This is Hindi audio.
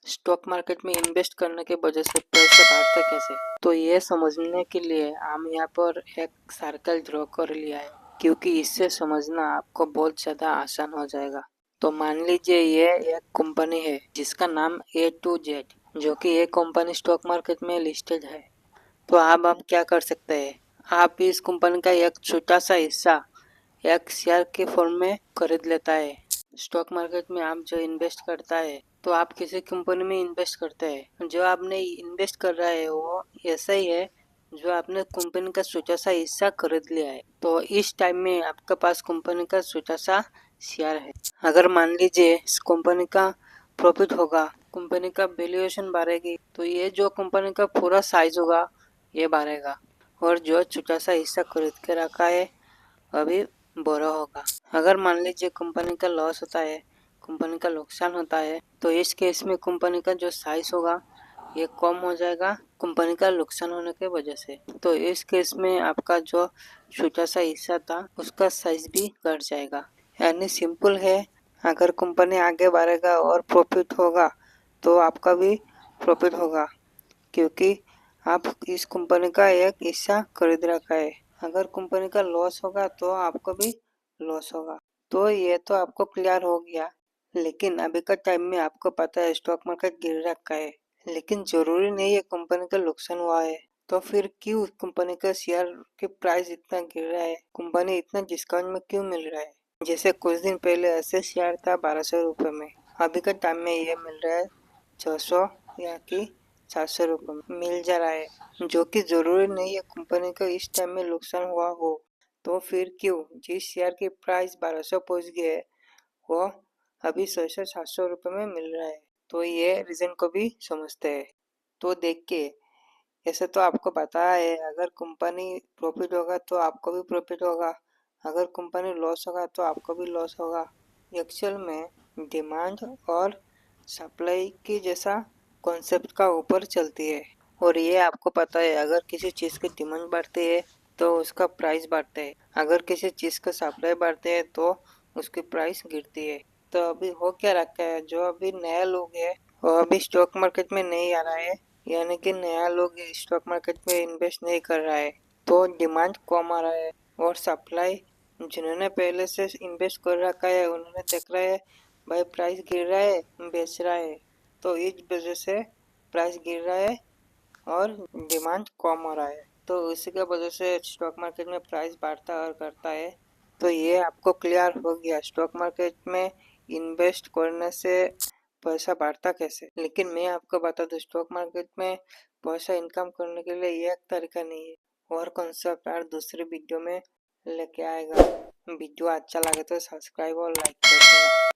स्टॉक मार्केट में इन्वेस्ट करने की वजह से पैसे बढ़ते कैसे, तो ये समझने के लिए हम यहाँ पर एक सर्कल ड्रॉ कर लिया है, क्योंकि इससे समझना आपको बहुत ज़्यादा आसान हो जाएगा। तो मान लीजिए ये एक कंपनी है जिसका नाम A to Z, जो कि ये कंपनी स्टॉक मार्केट में लिस्टेड है। तो अब हम क्या कर सकते हैं, आप इस कंपनी का एक छोटा सा हिस्सा एक शेयर के फॉर्म में खरीद लेता है। स्टॉक मार्केट में आप जो इन्वेस्ट करता है, तो आप किसी कंपनी में इन्वेस्ट करते हैं, जो आपने इन्वेस्ट कर रहा है वो ऐसा ही है जो आपने कंपनी का छोटा सा हिस्सा खरीद लिया है। तो इस टाइम में आपके पास कंपनी का छोटा सा शेयर है। अगर मान लीजिए इस कंपनी का प्रॉफिट होगा, कंपनी का वैल्यूएशन बढ़ेगी, तो ये जो कंपनी का पूरा साइज होगा ये बढ़ेगा, और जो छोटा सा हिस्सा खरीद के रखा है अभी बड़ा होगा। अगर मान लीजिए कंपनी का लॉस होता है, कंपनी का नुकसान होता है, तो इस केस में कंपनी का जो साइज होगा ये कम हो जाएगा कंपनी का नुकसान होने की वजह से। तो इस केस में आपका जो छोटा सा हिस्सा था उसका साइज भी घट जाएगा। यानी सिंपल है, अगर कंपनी आगे बढ़ेगा और प्रॉफिट होगा तो आपका भी प्रॉफिट होगा, क्योंकि आप इस कंपनी का एक हिस्सा खरीद रखा है। अगर कंपनी का लॉस होगा तो आपको भी लॉस होगा। तो ये तो आपको क्लियर हो गया, लेकिन अभी का टाइम में आपको पता है स्टॉक मार्केट गिर रखा है, लेकिन जरूरी नहीं है कंपनी का नुकसान हुआ है। तो फिर क्यों कंपनी का शेयर के प्राइस इतना गिर रहा है, कंपनी इतना डिस्काउंट में क्यों मिल रहा है? जैसे कुछ दिन पहले ऐसे शेयर था 1200 रुपये में, अभी का टाइम में ये मिल रहा है 600 या कि 700 रुपये में मिल जा रहा है, जो कि जरूरी नहीं है कंपनी का इस टाइम में नुकसान हुआ हो। तो फिर क्यों जिस शेयर की प्राइस 1200 पहुंच गए वो अभी 600-700 रुपये में मिल रहा है? तो ये रीजन को भी समझते हैं। तो देख के ऐसे तो आपको पता है, अगर कंपनी प्रॉफिट होगा तो आपको भी प्रॉफिट होगा, अगर कंपनी लॉस होगा तो आपको भी लॉस होगा। एक्चुअल में डिमांड और सप्लाई की जैसा कॉन्सेप्ट का ऊपर चलती है, और ये आपको पता है अगर किसी चीज़ की डिमांड बढ़ती है तो उसका प्राइस बढ़ता है, अगर किसी चीज़ का सप्लाई बढ़ती है तो उसकी प्राइस गिरती है। तो अभी हो क्या रखा है, जो अभी नया लोग है वो अभी स्टॉक मार्केट में नहीं आ रहा है, यानी कि नया लोग स्टॉक मार्केट में इन्वेस्ट नहीं कर रहा है, तो डिमांड कम आ रहा है, और सप्लाई जिन्होंने पहले से इन्वेस्ट कर रखा है उन्होंने देख रहा है भाई प्राइस गिर रहा है, बेच रहा है, तो इस वजह से प्राइस गिर रहा है और डिमांड कम हो रहा है। तो इसी की वजह से स्टॉक मार्केट में प्राइस बढ़ता और करता है। तो ये आपको क्लियर हो गया स्टॉक मार्केट में इन्वेस्ट करने से पैसा बढ़ता कैसे। लेकिन मैं आपको बता दूं स्टॉक मार्केट में पैसा इनकम करने के लिए ये एक तरीका नहीं है, और कॉन्सेप्ट और दूसरी वीडियो में लेके आएगा। वीडियो अच्छा लगे तो सब्सक्राइब और लाइक कर देना।